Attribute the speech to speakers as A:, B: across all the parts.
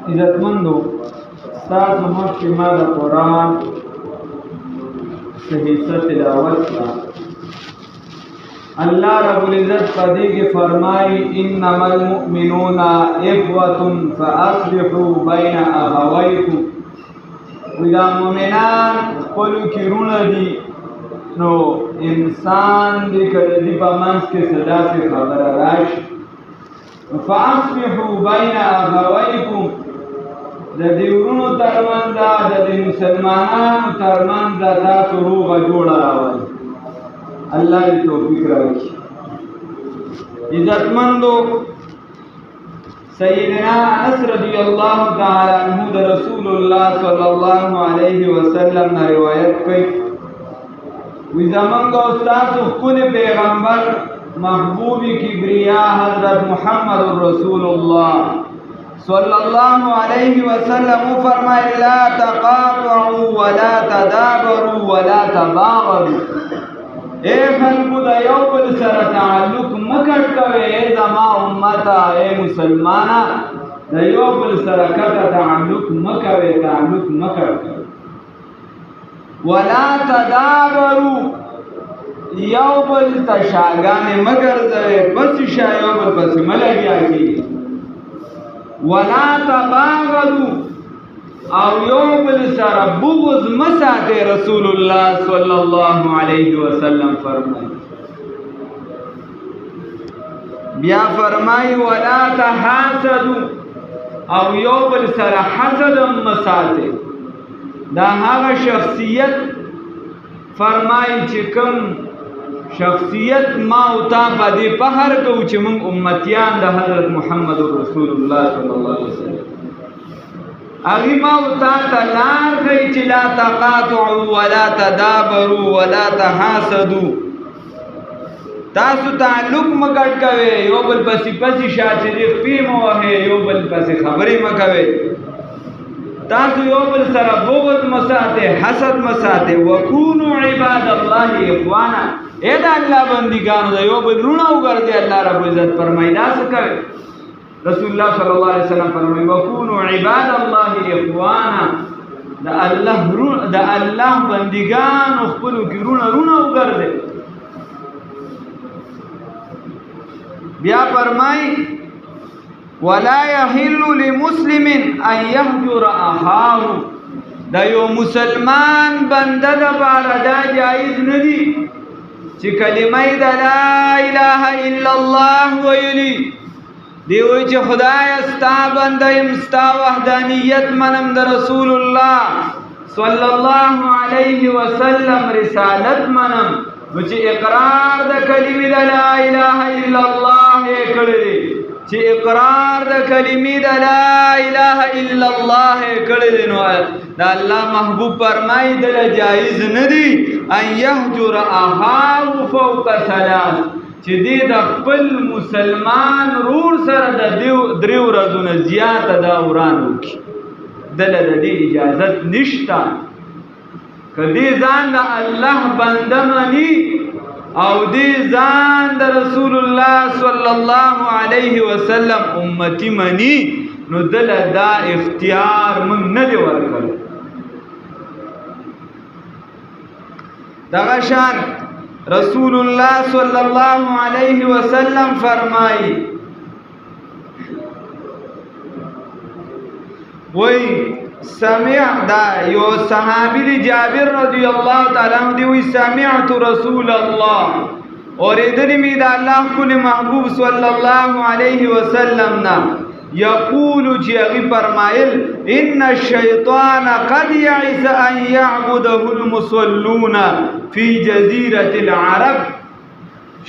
A: عزتمندو تاسو مخکې ما د قرآن صحیحه تلاوت کړه. الله رب العزت په دې کې فرمایي انما المؤمنون اخوة فاصلحوا بین اخویکم. دا مؤمنان خپلو کې رونه دي، نو انسان دې کله دې په منځ کې څه داسې خبره راشي فاصلحوا بین اخویکم، د دې ورونو ترمنځ د دې مسلمانانو ترمنځ تاسو روغه جوړه راولئ. الله دې توفیق راکړي. عزتمندو سیدنا انس رضی الله تعالی عنہ د رسول الله صلی الله علیه وسلم نه روایت کوي، وی زمونږ استاد خپل پیغمبر محبوب کبریا حضرت محمد رسول الله صلی الله علیه وسلم فرمائے لا تقاطعوا ولا تدابروا ولا تباغضوا. اے خلقو دا یو بل سره تعلق مکړ کوئ، اے زما امتا، اے مسلمانا دا یو بل سره کته تعلق مکوئ، تعلق مکړ کوئ. ولا تدابروا، یو بل تشاګانې مګرځئ، پس شا یو بل پس ملګیا کیږي. ولا تباغضوا، او یو بل سره بغض مساته، رسول الله صلی الله علیه وسلم فرمایي. بیا فرمایي ولا تحاسدوا، او یو بل سره حسد مساته. دا هغه شخصیت فرمایي چې کوم شخصیت ما او تا په دې فخر کوو چې موږ امتیان د حضرت محمد رسول الله صلی الله علیه وسلم، هغه ما او تا ته لار ښیي چې لا تقاطعوا ولا تدابروا ولا تحاسدوا. تاسو تعلق مګډ کوئ، یو بل پسې پسې شا چې دې خپې مه وهئ، یو بل پسې خبرې مه کوئ. تاسو یو بل سره بغض مساته، حسد مساته. وکونوا عباد الله اخوانا، اے دا الله بندگانو دا یو بل رونه وګرځئ. الله رب العزت فرمایي دا څه کوي؟ رسول الله صلی الله علیه وسلم فرمایي وکونوا عباد الله اخوانا، دا الله بندگانو خپلو کې رونه وګرځئ. بیا فرمایي ولا يحل لمسلم ان يهجر اخاه، دا یو مسلمان بنده د پاره دا جایز ندی چې کلمه د لا اله الا الله ویلی دی، وی چې خدای استا بنده یم، ستا وحدانیت منم، د رسول الله صلی الله علیه وسلم رسالت منم، نو چې اقرار د کلمې د لا اله الا الله کړی، چې اقرار د کلمې د لا اله الا الله کړی دی، نو دا الله محبوب فرمایي دله جایز ندی ان یهجر اخاه فوق ثلاث، چې دې د خپل مسلمان رور سره د درې ورځو نه زیاته دا وران وکړي، دله د دې اجازت نشته. که دې ځان د الله بنده مني او دې ځان د رسول الله صلی الله علیه وسلم امتی مني، نو دله دا اختیار موږ نه دی ورکړی. دغه شان رسول الله صلی الله علیه وسلم فرمایي، وی سمع، دا یو صحابی دی جابر رضی اللہ تعالی عنہ دی، وی سمعت رسول اللہ، اور ادھری می دا اللہ کل محبوب صلی اللہ علیہ وسلم نا یقول جی اغی فرمائل ان الشیطان قد یعس ان یعبده المصلون فی جزیرت العرب.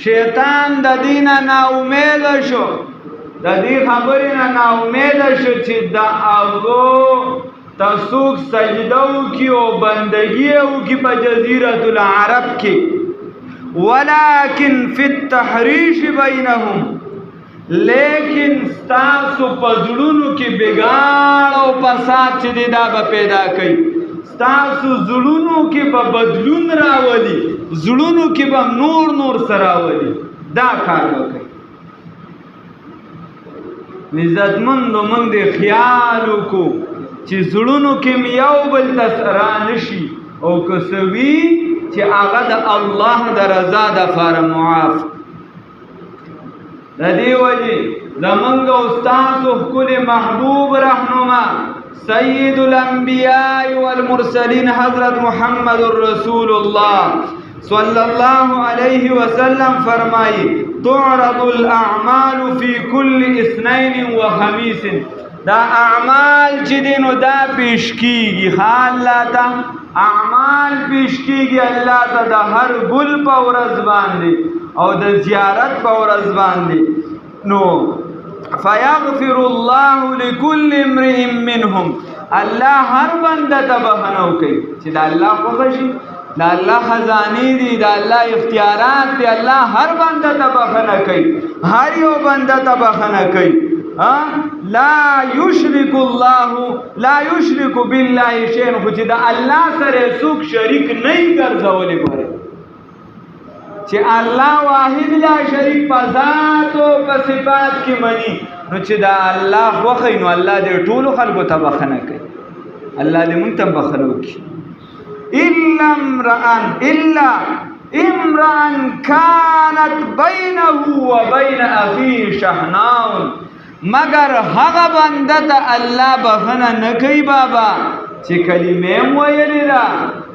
A: شیطان دا دینا نا امید شو، دا دی خبرنا نا امید شو چی دا آغو تاسوک سجدو کی او بندگیو کی پا جزیرت العرب کی، ولیکن فی التحریش بینہم، لیکن ستاسو پا زڑونو کی بگاڑ او پسات چی دا با پیدا کئی، ستاسو زڑونو کی با بدلون راولی، زڑونو کی با نور سراولی، دا کار بکئی. عزتمندو موږ د خیال وکړو چې زړونو کې یو بل ته رانشي او که څه وي چې هغه د الله د رضا دپاره معاف. د دې وجې زمونږ استاسو ښکلي محبوب رهنما سید الانبیاء والمرسلین حضرت محمد رسول الله صلی الله علیه وسلم فرمائی تعرض الاعمال فی کل اثنین و خمیس. دا اعمال چې دي نو دا پیش کیږي الله ته، اعمال پیش کیږي الله ته د هر ګل په ورځ باندې او د زیارت په ورځ باندې. نو فیغفر الله لكل امرئ منهم، الله هر بنده ته بخښنه کوي چې د الله خوښه شي، د الله خزانې دي، د الله اختیارات دي، الله هر بنده ته بخښنه کوي، هر یو بنده ته بخښنه کوي. لا یشرک بالله شیئا، خو چې د الله سره څوک شریک نه یې ګرځولی ګورې چې الله واحد لا شریک په ذات او په صفات کې مني، نو چې د الله خوښوي نو الله دې ټولو خلکو ته بخښنه کوي. الله دې موږ ته بخښنه وکړي. الا امرأ كانت بينه وبين اخيه شحناء، مگر هغه بنده ته الله بخښنه نه کوي بابا چې کلمې م ویلې ده،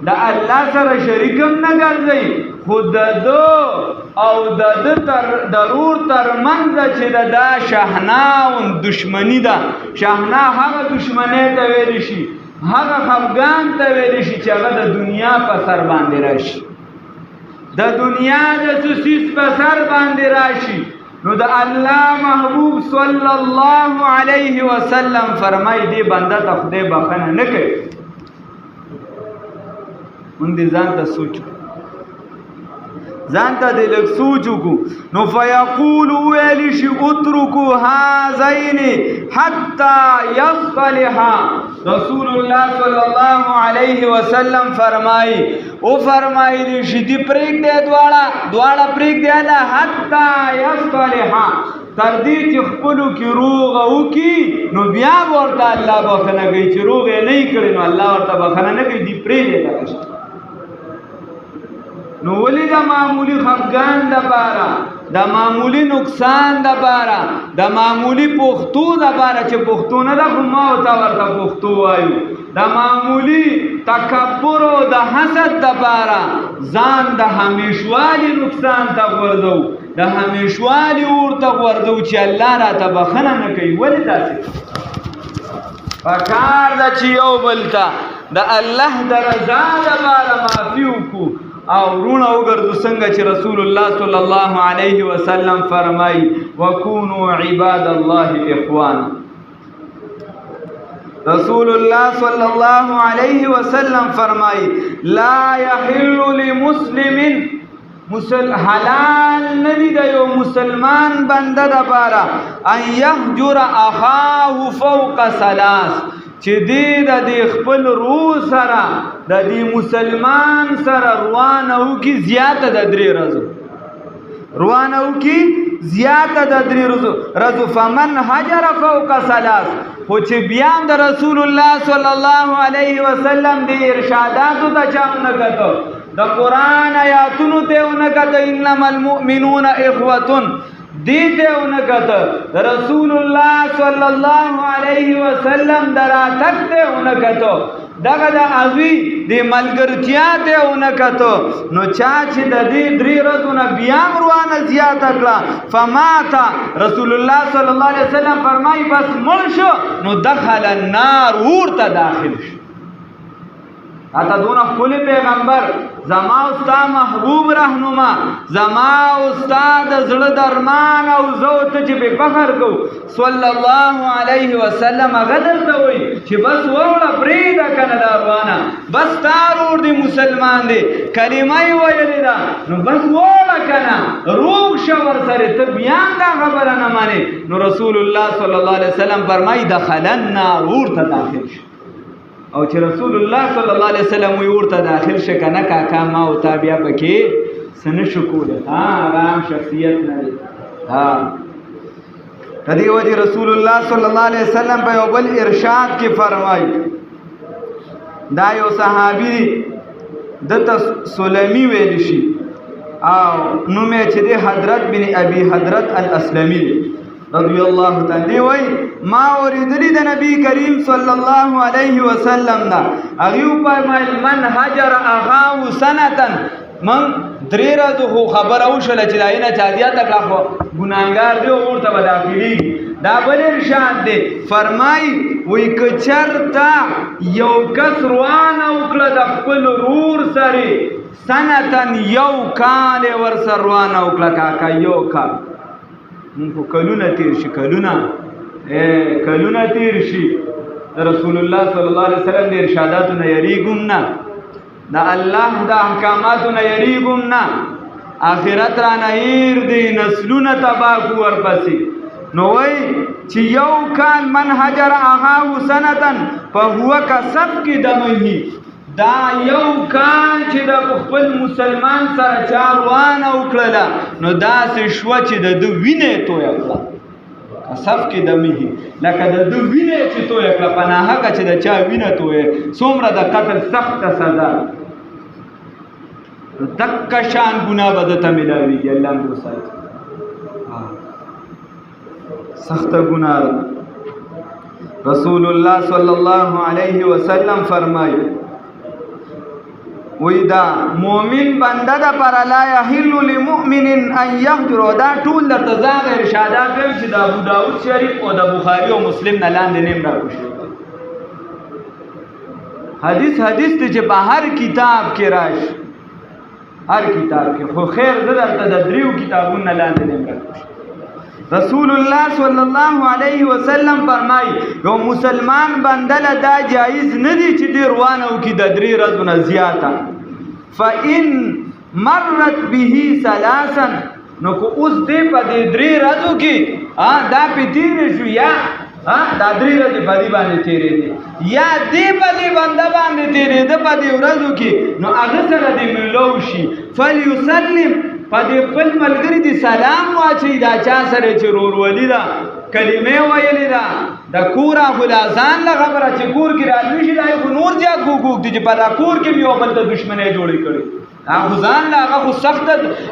A: د الله سره شریک هم نه ګرځوي، خو د ده او د ده ضرور ترمنځ چې دا شحناء دشمني ده. شحناء هغه دشمنۍ ته ویلی شي، هغه خفګان ته ویلی شي چې هغه د دنیا په سر باندې راشي، د دنیا د څه څیز په سر باندې راشي. نو د الله محبوب صلی الله علیه وسلم فرمای دی بنده ته خدای بخښنه نه کوي. مونږ دې ځان ته سوچو، ځان ته دې لږ سوچ وکړو. نو فیقول ویلی شي اترکو هذین حتی یصطلحا. رسول الله صلی الله علیه وسلم فرمایي او فرمایلی شي دې پرېږدی دواړه پرېږدی ده حتی یصطلحا، تر دې چې خپلو کې روغه وکړي نو بیا به ورته الله بخښنه کوي. چې روغ یې نه یې کړې نو الله ورته بخښنه نه کوي، دې پرېږدی دغه شی. نو ولې د معمولی خفګان دپاره، د معمولی نقصان دپاره، د معمولی پښتو دپاره چې پښتو نه ده خو ما ورته پښتو وایو، د معمولی تکبر او د حسد دپاره ځان د همیشوالي نقصان ته غورځو، د همیشوالي اور ته غورځو چې الله راته بخښنه نه کوي. ولې داسې پکار ده چې یو بل ته د الله د رضا دپاره معافي وکړو او رونه وګرځو څنګه چې رسول الله صلی الله علیه وسلم فرمایي وکونوا عباد الله اخوانا. رسول الله صلی الله علیه وسلم فرمایي لا یحل لمسلم، حلال ندی د یو مسلمان بنده دپاره ان یهجر اخاه فوق ثلاث، چې دې د دې خپل روح سره د دې مسلمان سره روانه وکړي زیاته د 3 ورځو، روانه وکړي زیاته د 3 ورځو. فمن هجر فوق ثلاث، خو چې بیا د رسول الله صلی الله علیه وسلم د ارشاداتو ته چا نه کتو، د قرآن آیاتونو ته ونه کتو انما المؤمنون اخوة دیتے انکتا رسول اللہ صلی اللہ علیہ وسلم دراتکتے انکتو دغه د اوی د ملګرتیا ته انکتو نو چاچ د دې 3 ورځې بیا روانه زیات کړه فماتا رسول الله صلی الله علیه وسلم فرمای بس مړ شو نو دخل النار ورته داخل شو. اته دونه خپل پیغمبر زما استاد محبوب رهنما زما استاد زړه درمان او زو ته چې به فخر کو صلی الله علیه وسلم غدل ته وای چې بس وړه پریدا کنه داروانه بس تارور دی مسلمان دی کلمه ویلې دا نو بس وړه کنه روغ شور سره ته بیان دا خبره نه مانی نو رسول الله صلی الله علیه وسلم فرمای دخل النار ورته داخل شو او چې رسول الله صلی الله علیه وسلم وی ورته داخل شه کنه کاکا ما او تابع پکې سن شکول ها آرام شخصیت نه ها دې وجه رسول الله صلی الله علیه وسلم په یو بل ارشاد کې فرمایي دا یو صحابي دته سلمی ویل شي او نوم یې چې دی حضرت بن ابي حضرت الاسلمي رضی الله تعالی وای ما اوریدلی د نبی کریم صلی الله علیه وسلم دا هغه په من هجر اغاو سنتن من درې ورځې خو خبره وشله چې داینه چادیات کا خو ګناګار دی ورته بداخلي دا بل ارشاد دی فرمای وای کچرتا یو کس روانه وکړه د خپل رور سره سنتن یو کال ور سره روانه وکړه کاکا یو کال مونږ کلونه تیر شي کلونه تیر شي رسول الله صلی الله علیه وسلم د ارشاداتونه یریګم نه دا الله د احکاماتونه یریګم نه آخرت را نه هیر دی نسلونه تباہ کو ورپسې نو وای چې یو کال من هجر اغاو سنتن فهو کسب کی دمه دا یو کال چې د خپل مسلمان سره چاروانه وکړه نو دا څه شو چې د وینې توی کړه کسب کی دمه لکه د وینې چې توی کړه پناه کا چې د چا وینې توی څومره د قتل سخت سزا دک شان ګناه بدته ملاویږي الله دې ساتي سخت گناہ رسول اللہ صلی اللہ علیہ وسلم فرمائی وی دا مومن بندہ دا پر لا یحل لمؤمن ان یهجر دا ټول درته زاغ ارشادات کوي چې د ابو داود شریف او د بخاری او مسلم نه لاندې نیم راکوشي حدیث ته چې په هر کتاب کې راشي هر کتاب کې خو خیر درته د دریو کتابونو لاندې نیم راکوشي رسول الله صلی الله علیه وسلم فرمای یو مسلمان بندله دا جایز ندی چې دی روانه او کې د درې ورځې نه زیاته فإن مرت به ثلاثا نو کو اوس دې په دې درې ورځې کې دا په تیر شو یا دا درې ورځې په دې باندې تیرې دي یا دې په دې باندې تیرې ده په دې ورځې کې نو هغه سره دې ملو شي فليسلم پدې خپل ملګری دي سلام واچي دا چا سره چې رورولي دا کلمې ویلې دا د کورا خلاصان لا خبره چې کور کې راځي شي دا یو نور ځا کوک دي چې په دا کور کې یو بل د دشمنه جوړې کړي هغه ځان لا هغه سخت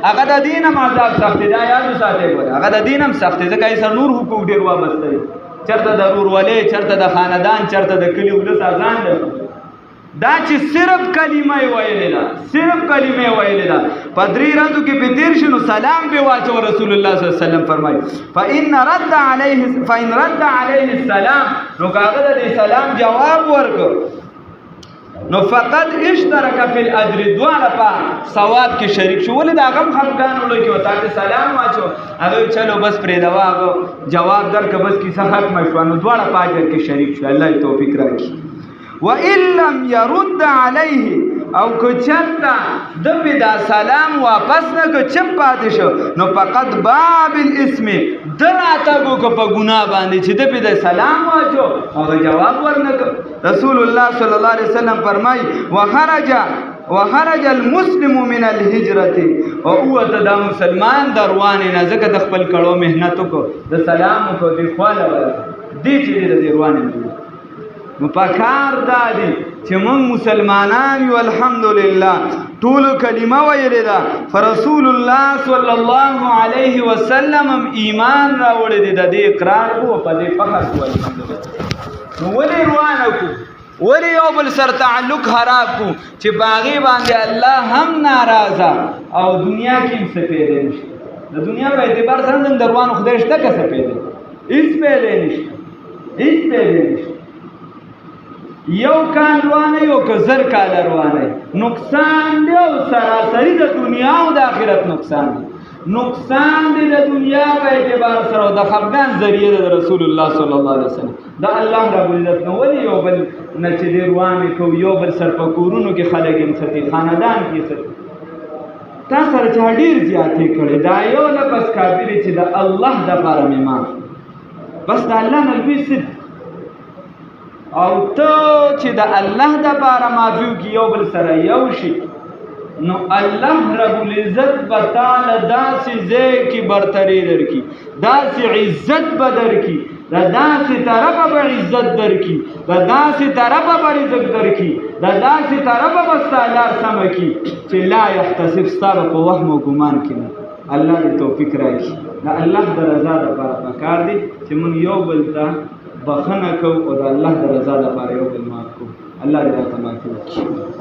A: هغه د دینه مازاب سخت دا یاد ساتي هغه د دینم سخت ځکه یې سر نور حقوق ډیر وابسته چرته د رورولې چرته د خاندان چرته د کلی ولس ځان دا چې صرف کلمه ویلې ده په درې ورځو کې په تیر شنو سلام به واچو رسول الله صلی الله علیه وسلم فرمایي فإن رد عليه السلام نو هغه د سلام جواب ورکړ نو فقط اشترک فی الاجر دواړه په ثواب کې شریک شو ولې دا غم خفقان ولې کې وتا ته سلام واچو هغه چلو بس پرې دوا جواب درک بس کیسه ختم شو نو دواړه په اجر کې شریک شو الله توفیق راکړي وَإِن لَمْ يَرُدَّ عَلَيْهِ او کچرتا دبی دا سلام واپس نکو چپ پاتی شو نو فقط باب الاسم دراتا گو که پا گناه باندی چی دبی دا سلام واچو او جواب ورنکو رسول اللہ صلی اللہ علیہ وسلم فرمائی وخرج المسلم من الهجرت او اوت دا مسلمان دروانی نزک دخپل کڑو محنتو کو دا سلام کو دی خوالا دی چی دی روانی نو پکار دادی چې مونږ مسلمانان یو الحمدلله ټول کلمه ویلې ده فرسول الله صلی الله علیه وسلم ایمان راوړی دی د دې اقرار کو په دې فخر کو الحمدلله نو ولې روانه کو ولې یو بل سره تعلق خراب کو چې باغی باندې الله هم ناراضه او دنیا کې څه پیدا نشي د دنیا په اعتبار سره دروانو خدای شته که څه پیدا هیڅ پیدا نشي یو کال روانه یو که زر کال روانه نقصان دی او سراسری د دنیا او د آخرت نقصان دی د دنیا په اعتبار سره د خفګان ذریعه د رسول الله صلی الله علیه وسلم د الله رب العزت نو ولې یو بل نه چې دی روانه کو یو بل سر په کورونو کې خلک هم ساتي خاندان کې ساتي تا سره چا ډیر زیاتې کړي دا یو لپس کافر چې د الله د لپاره مې بس د الله نه لوی څه او ته چې د الله د لپاره معافیو کې یو بل سره یو شي نو الله رب العزت بتعالی داسې ځای کې برتری درکړي، داسې عزت به درکړي، د داسې طرفه به عزت درکړي، د داسې طرفه به رزق درکړي، د داسې طرفه به ستا لار سمه کړي چې لا یحتسب ستا به په وهم او ګمان کې نه. الله دې توفیق راکړي. د الله د رضا دپاره پکار دی چې موږ یو بل ته بخښنه کوو او د الله د رضا دپاره یو بل معاف کوو. الله دې راته معافي وکړي.